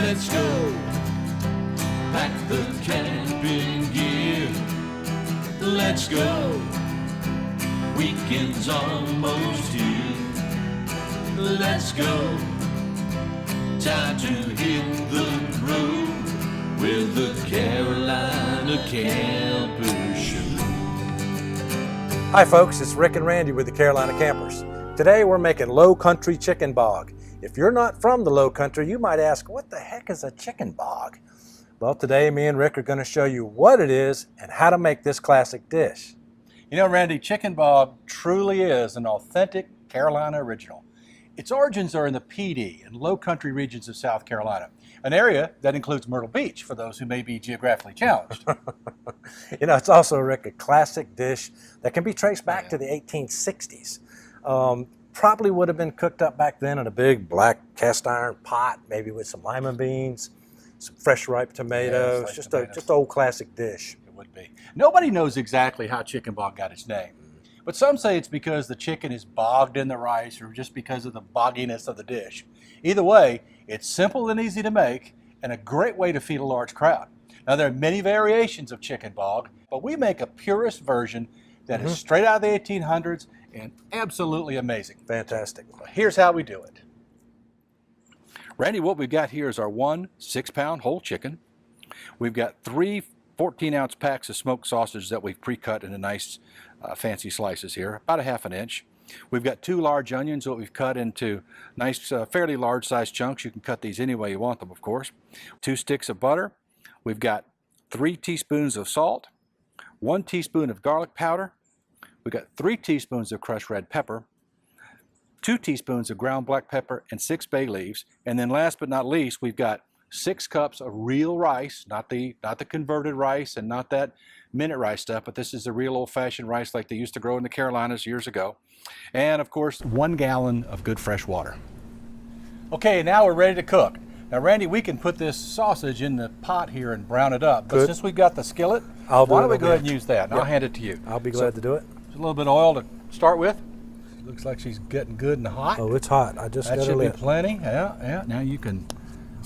Let's go. Pack the camping gear. Let's go. Weekend's almost here. Let's go. Time to hit the road with the Carolina Camper Show. Hi folks, it's Rick and Randy with the Carolina Campers. Today we're making low country chicken bog. If you're not from the low country, you might ask, what the heck is a chicken bog? Well, today me and Rick are going to show you what it is and how to make this classic dish. You know, Randy, chicken bog truly is an authentic Carolina original. Its origins are in the Pee Dee and low country regions of South Carolina, an area that includes Myrtle Beach for those who may be geographically challenged. You know, it's also, Rick, a classic dish that can be traced back to the 1860s. Probably would have been cooked up back then in a big black cast iron pot, maybe with some lima beans, some fresh ripe tomatoes, just an old classic dish. It would be. Nobody knows exactly how chicken bog got its name, but some say it's because the chicken is bogged in the rice or just because of the bogginess of the dish. Either way, it's simple and easy to make and a great way to feed a large crowd. Now, there are many variations of chicken bog, but we make a purist version that is straight out of the 1800s and absolutely amazing. Fantastic. Here's how we do it. Randy, what we've got here is our 1 6-pound whole chicken. We've got 3 14-ounce packs of smoked sausage that we've pre-cut into nice fancy slices here, about a ½ inch. We've got 2 large onions that we've cut into nice, fairly large sized chunks. You can cut these any way you want them, of course. 2 sticks of butter. We've got 3 teaspoons of salt, 1 teaspoon of garlic powder. We've got 3 teaspoons of crushed red pepper, 2 teaspoons of ground black pepper, and 6 bay leaves. And then last but not least, we've got 6 cups of real rice, not the converted rice and not that minute rice stuff, but this is the real old-fashioned rice like they used to grow in the Carolinas years ago. And of course, 1 gallon of good fresh water. Okay, now we're ready to cook. Now, Randy, we can put this sausage in the pot here and brown it up, but since we've got the skillet, why don't we go ahead and use that? And I'll hand it to you. I'll be glad to do it. Just a little bit of oil to start with. Looks like she's getting good and hot. Oh, it's hot. I just got That her should lit. be plenty. Yeah. Now you can.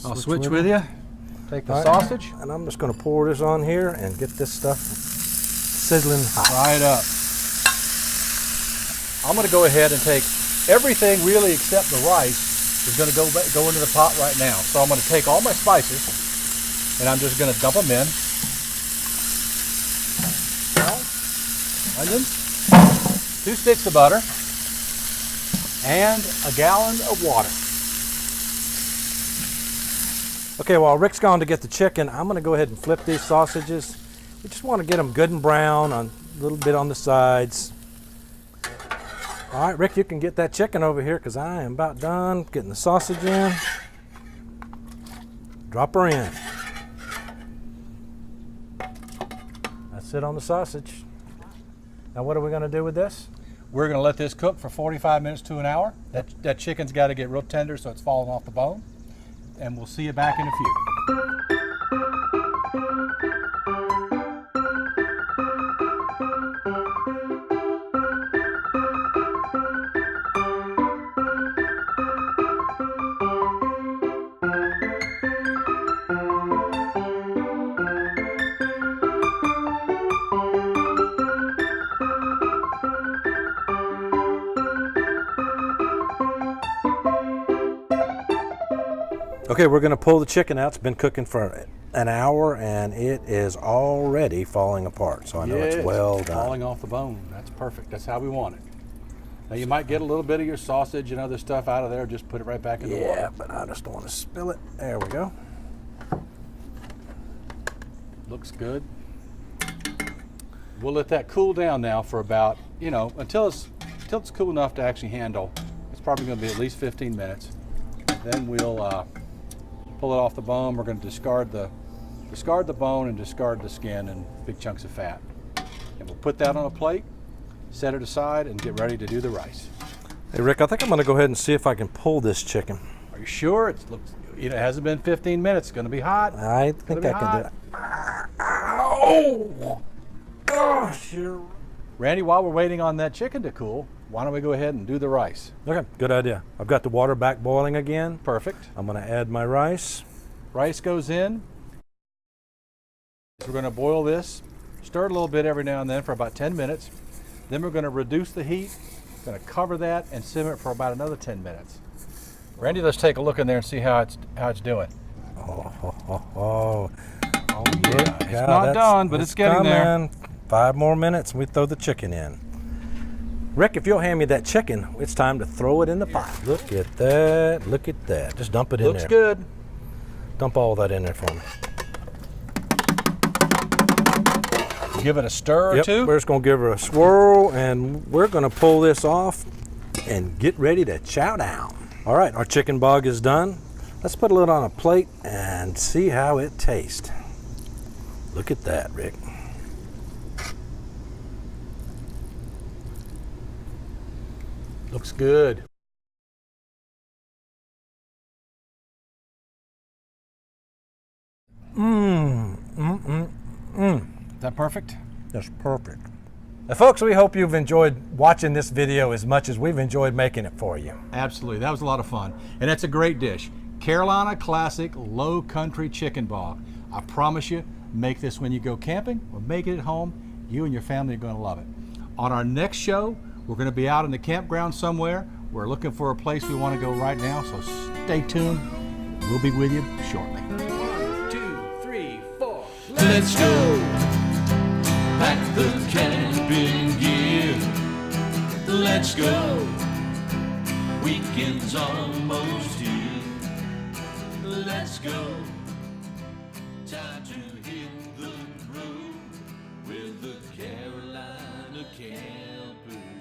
I'll switch with you. Take the sausage. And I'm just going to pour this on here and get this stuff sizzling hot. Fry it up. I'm going to go ahead and take everything really except the rice is going to go into the pot right now. So I'm going to take all my spices and I'm just going to dump them in. Onions, 2 sticks of butter, and a gallon of water. Okay, while Rick's gone to get the chicken, I'm going to go ahead and flip these sausages. We just want to get them good and brown, a little bit on the sides. All right, Rick, you can get that chicken over here because I am about done getting the sausage in. Drop her in. That's it on the sausage. Now what are we going to do with this? We're going to let this cook for 45 minutes to an hour. That chicken's got to get real tender so it's falling off the bone. And we'll see you back in a few. Okay, we're going to pull the chicken out. It's been cooking for an hour and it is already falling apart. So I know it's well done. Falling off the bone. That's perfect. That's how we want it. Now you might get a little bit of your sausage and other stuff out of there. Just put it right back in the water. Yeah, but I just don't want to spill it. There we go. Looks good. We'll let that cool down now for about, until it's cool enough to actually handle. It's probably going to be at least 15 minutes. Then we'll pull it off the bone. We're going to discard the bone and discard the skin and big chunks of fat. And we'll put that on a plate, set it aside, and get ready to do the rice. Hey Rick, I think I'm going to go ahead and see if I can pull this chicken. Are you sure? It hasn't been 15 minutes. It's going to be hot. I think I can do it. Oh! Gosh! Randy, while we're waiting on that chicken to cool, why don't we go ahead and do the rice? Okay, good idea. I've got the water back boiling again. Perfect. I'm going to add my rice. Rice goes in. We're going to boil this, stir it a little bit every now and then for about 10 minutes. Then we're going to reduce the heat, going to cover that and simmer it for about another 10 minutes. Randy, let's take a look in there and see how it's doing. Oh, Yeah, it's not done, but it's getting there. 5 more minutes and we throw the chicken in. Rick, if you'll hand me that chicken, it's time to throw it in the pot. Look at that. Look at that. Just dump it in there. Looks good. Dump all that in there for me. Give it a stir or Yep, two. we're just going to give her a swirl, and we're going to pull this off and get ready to chow down. All right, our chicken bog is done. Let's put a lid on a plate and see how it tastes. Look at that, Rick. Looks good. Is that perfect? That's perfect. Now, folks, we hope you've enjoyed watching this video as much as we've enjoyed making it for you. Absolutely, that was a lot of fun. And that's a great dish. Carolina Classic Low Country Chicken Bog. I promise you, make this when you go camping or make it at home. You and your family are gonna love it. On our next show, we're gonna be out in the campground somewhere. We're looking for a place we wanna go right now, so stay tuned. We'll be with you shortly. 1, 2, 3, 4. Let's go. Pack the camping gear. Let's go. Weekend's almost here. Let's go. Time to hit the road with the Carolina Campers.